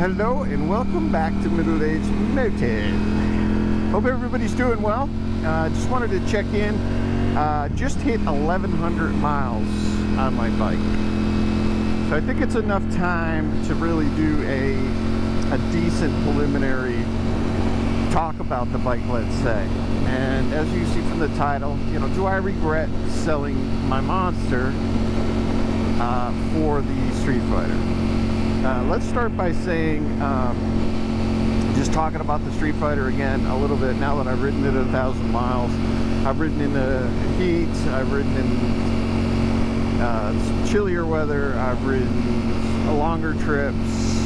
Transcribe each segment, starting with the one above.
hello, and welcome back to Middle Age Motive. Hope everybody's doing well. Just wanted to check in. Just hit 1,100 miles on my bike. So I think it's enough time to really do a decent preliminary talk about the bike, let's say. And as you see from the title, do I regret selling my Monster for the Streetfighter? Let's start by saying, just talking about the Streetfighter again a little bit. Now that I've ridden it 1,000 miles, I've ridden in the heat, I've ridden in chillier weather, I've ridden longer trips,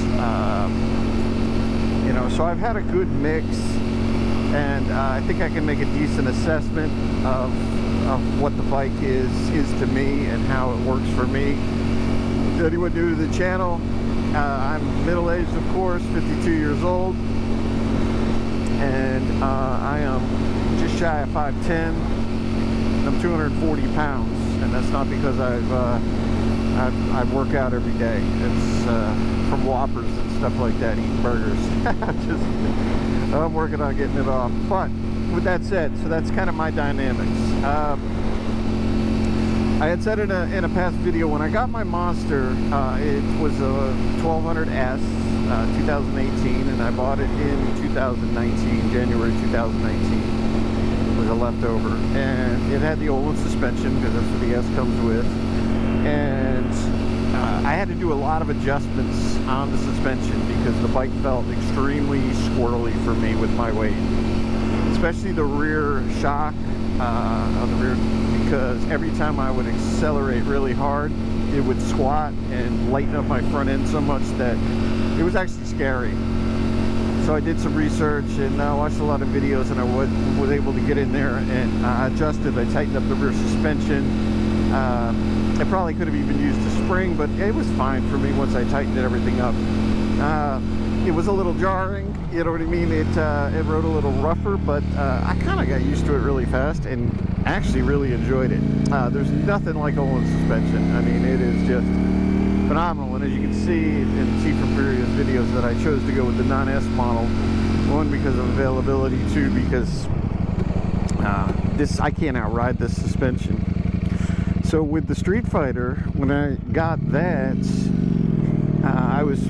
so I've had a good mix, and I think I can make a decent assessment of what the bike is to me and how it works for me. To anyone new to the channel, I'm middle-aged, of course, 52 years old, and I am just shy of 5'10". I'm 240 pounds, and that's not because I work out every day. It's from Whoppers and stuff like that, eating burgers. I'm working on getting it off. But with that said, so that's kind of my dynamics. I had said in a past video, when I got my Monster, it was a 1200S 2018, and I bought it in 2019, January 2019. It was a leftover, and it had the Olin suspension because that's what the S comes with, and I had to do a lot of adjustments on the suspension because the bike felt extremely squirrely for me with my weight, especially the rear shock on the rear, because every time I would accelerate really hard, it would squat and lighten up my front end so much that it was actually scary. So I did some research and I watched a lot of videos, and I was able to get in there and adjusted. I tightened up the rear suspension. I probably could have even used a spring, but it was fine for me once I tightened everything up. It was a little jarring, you know what I mean? It rode a little rougher, but I kind of got used to it really fast and actually really enjoyed it. There's nothing like Olin suspension. I mean, it is just phenomenal. And as you can see from previous videos, that I chose to go with the non-S model. One, because of availability. Two, because I can't outride this suspension. So with the Streetfighter, when I got that, I was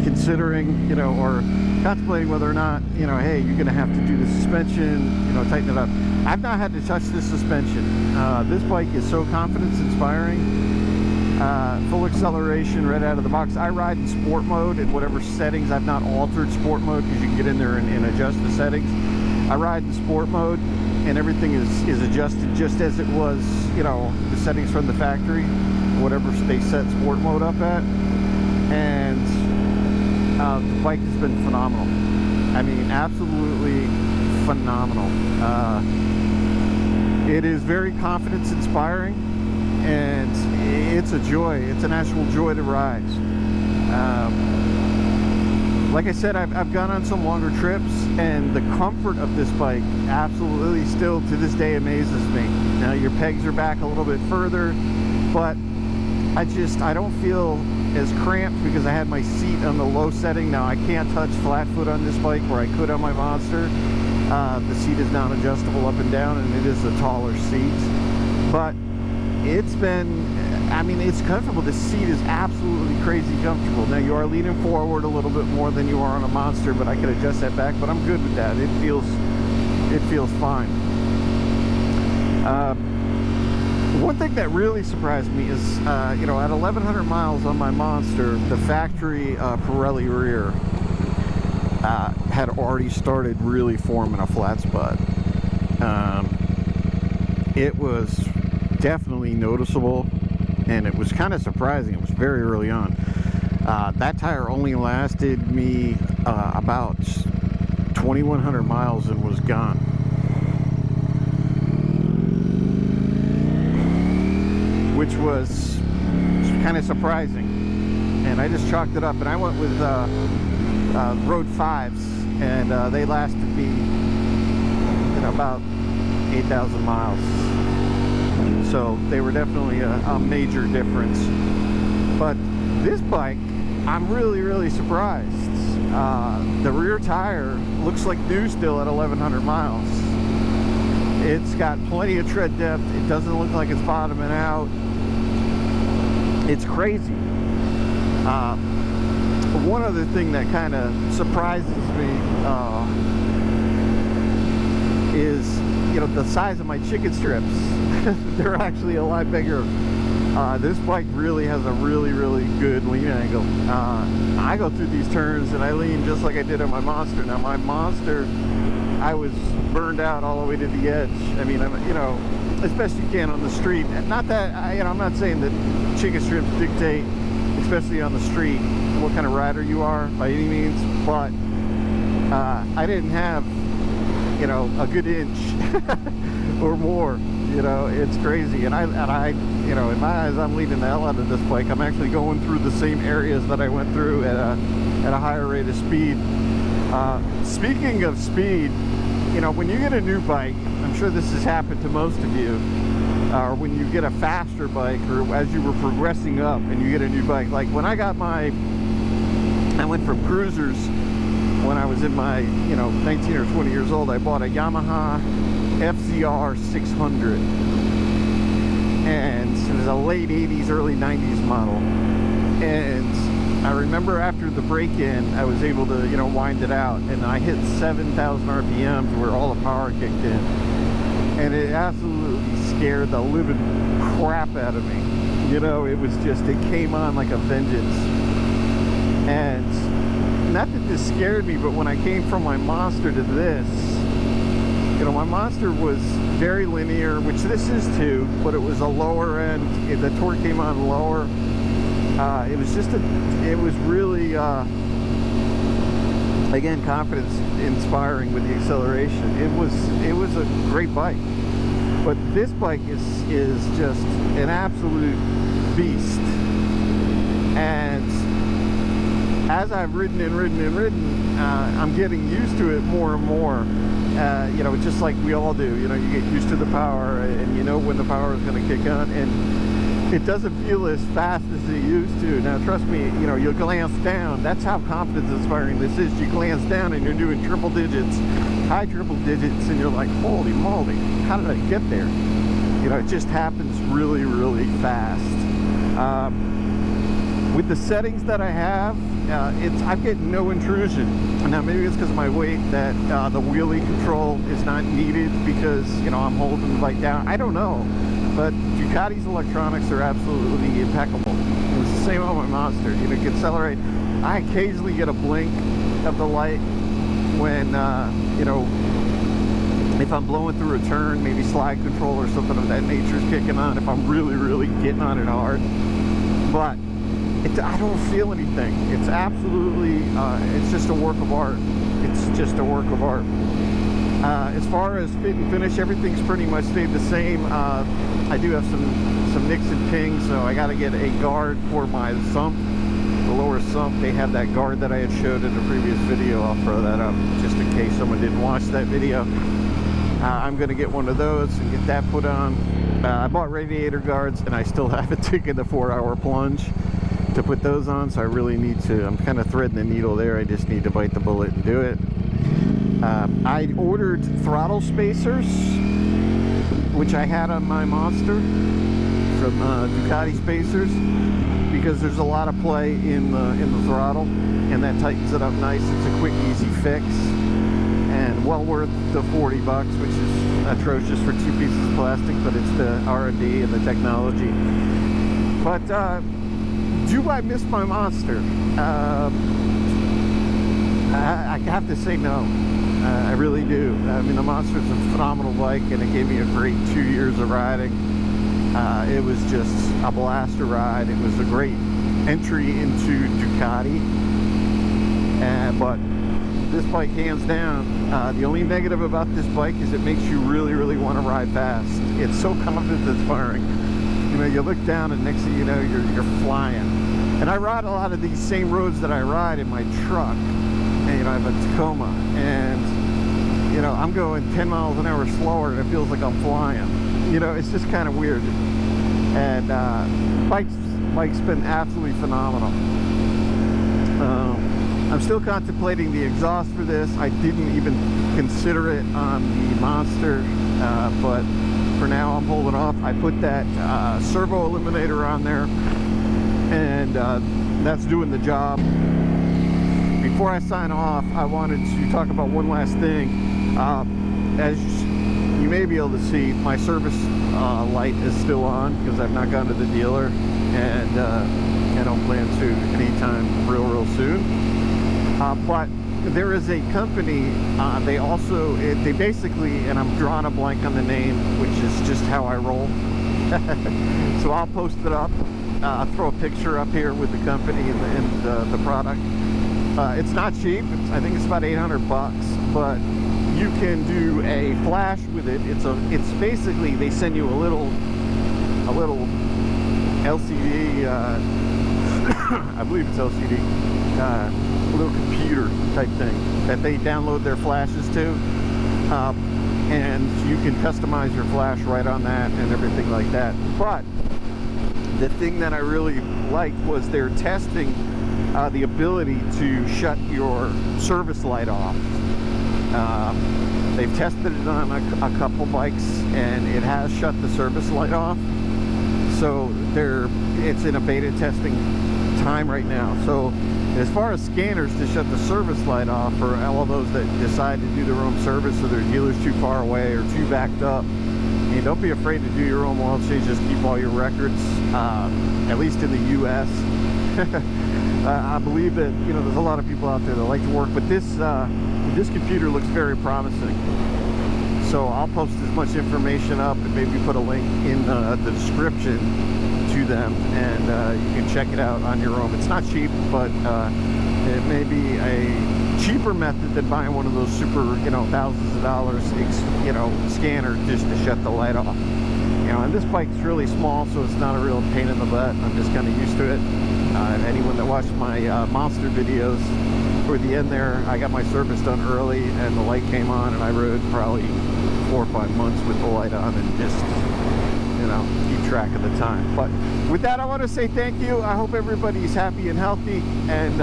considering, or contemplating whether or not, hey, you're going to have to do the suspension, tighten it up. I've not had to touch this suspension. This bike is so confidence-inspiring. Full acceleration right out of the box. I ride in sport mode in whatever settings. I've not altered sport mode because you can get in there and adjust the settings. I ride in sport mode, and everything is adjusted just as it was, the settings from the factory, whatever they set sport mode up at. And the bike has been phenomenal. I mean, absolutely phenomenal. It is very confidence inspiring, and it's a joy. It's an actual joy to ride. Like I said, I've gone on some longer trips, and the comfort of this bike absolutely still to this day amazes me. Now your pegs are back a little bit further, but I don't feel as cramped because I had my seat on the low setting. Now I can't touch flat foot on this bike where I could on my Monster. The seat is not adjustable up and down, and it is a taller seat, but it's comfortable. The seat is absolutely crazy comfortable. Now you are leaning forward a little bit more than you are on a Monster, but I can adjust that back, but I'm good with that. It feels fine. One thing that really surprised me is, at 1,100 miles on my Monster, the factory Pirelli rear had already started really forming a flat spot. It was definitely noticeable, and it was kind of surprising. It was very early on. That tire only lasted me about 2,100 miles and was gone. Which was kind of surprising, and I just chalked it up, and I went with Road 5s, and they lasted me about 8,000 miles. So they were definitely a major difference. But this bike, I'm really surprised. The rear tire looks like new still at 1,100 miles. It's got plenty of tread depth. It doesn't look like it's bottoming out. It's crazy. One other thing that kind of surprises me is, you know, the size of my chicken strips. They're actually a lot bigger. This bike really has a really good lean angle. I go through these turns and I lean just like I did on my Monster. Now my Monster, I was burned out all the way to the edge. I mean, you know, as best you can on the street. And not that, you know, I'm not saying that chicken strips dictate, especially on the street, what kind of rider you are by any means, but I didn't have, you know, a good inch or more. You know, it's crazy. And I, you know, in my eyes, I'm leading the hell out of this bike. I'm actually going through the same areas that I went through at a higher rate of speed. Speaking of speed, you know, when you get a new bike, I'm sure this has happened to most of you, or when you get a faster bike, or as you were progressing up and you get a new bike. Like when I got I went from cruisers when I was in my, you know, 19 or 20 years old. I bought a Yamaha FZR 600, and it was a late 80s, early 90s model. And I remember after the break-in, I was able to, you know, wind it out, and I hit 7,000 RPMs where all the power kicked in, and it absolutely scared the living crap out of me. You know, it was just, it came on like a vengeance. And not that this scared me, but when I came from my Monster to this, you know, my Monster was very linear, which this is too, but it was a lower end. The torque came on lower. It was just it was really, again, confidence inspiring with the acceleration. It was a great bike. But this bike is just an absolute beast. And as I've ridden and ridden, I'm getting used to it more and more. You know, just like we all do. You know, you get used to the power, and you know when the power is going to kick on, and it doesn't feel as fast as it used to. Now, trust me, you know, you'll glance down. That's how confidence inspiring this is. You glance down and you're doing triple digits, high triple digits, and you're like, holy moly, how did I get there? You know, it just happens really fast. With the settings that I have, I'm getting no intrusion. Now maybe it's because of my weight that the wheelie control is not needed because, you know, I'm holding the bike down. I don't know, but Ducati's electronics are absolutely impeccable. It was the same on my Monster. You know, you can accelerate. I occasionally get a blink of the light when, you know, if I'm blowing through a turn, maybe slide control or something of that nature is kicking on, if I'm really getting on it hard. But I don't feel anything. It's absolutely, it's just a work of art. It's just a work of art. As far as fit and finish, everything's pretty much stayed the same. I do have some nicks and pings, so I got to get a guard for my sump, the lower sump. They have that guard that I had showed in the previous video. I'll throw that up just in case someone didn't watch that video. I'm going to get one of those and get that put on. I bought radiator guards, and I still haven't taken the 4-hour plunge to put those on, so I really need to. I'm kind of threading the needle there. I just need to bite the bullet and do it. I ordered throttle spacers, which I had on my Monster from Ducati spacers, because there's a lot of play in the throttle, and that tightens it up nice. It's a quick, easy fix, and well worth the 40 bucks, which is atrocious for 2 pieces of plastic, but it's the R&D and the technology. But do I miss my Monster? I have to say no. I really do. I mean, the Monster is a phenomenal bike, and it gave me a great 2 years of riding. It was just a blast to ride. It was a great entry into Ducati. But this bike, hands down, the only negative about this bike is it makes you really want to ride fast. It's so confidence inspiring. You know, you look down and next thing you know, you're flying. And I ride a lot of these same roads that I ride in my truck. And, you know, I have a Tacoma, and, you know, I'm going 10 miles an hour slower, and it feels like I'm flying. You know, it's just kind of weird. And bike's been absolutely phenomenal. I'm still contemplating the exhaust for this. I didn't even consider it on the Monster, but for now I'm holding off. I put that servo eliminator on there, and that's doing the job. Before I sign off, I wanted to talk about one last thing. As you may be able to see, my service light is still on because I've not gone to the dealer, and I don't plan to anytime real soon. But there is a company, they basically, and I'm drawing a blank on the name, which is just how I roll. So I'll post it up. I'll throw a picture up here with the company and the product. It's not cheap. I think it's about 800 bucks, but you can do a flash with it. It's basically, they send you a little LCD, I believe it's LCD, little computer type thing that they download their flashes to, and you can customize your flash right on that and everything like that. But the thing that I really liked was they're testing the ability to shut your service light off. They've tested it on a couple bikes, and it has shut the service light off. So it's in a beta testing time right now. So as far as scanners to shut the service light off for all those that decide to do their own service, or their dealer's too far away or too backed up, I mean, don't be afraid to do your own oil change. Just keep all your records, at least in the US. I believe that, you know, there's a lot of people out there that like to work, but this computer looks very promising. So I'll post as much information up and maybe put a link in the description to them, and you can check it out on your own. It's not cheap, but it may be a cheaper method than buying one of those super, you know, thousands of dollars, you know, scanner just to shut the light off. You know, and this bike's really small, so it's not a real pain in the butt. I'm just kind of used to it. Anyone that watched my Monster videos, toward the end there, I got my service done early, and the light came on, and I rode probably 4 or 5 months with the light on, and just, you know, keep track of the time. But with that, I want to say thank you. I hope everybody's happy and healthy, and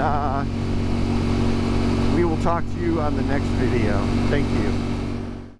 we will talk to you on the next video. Thank you.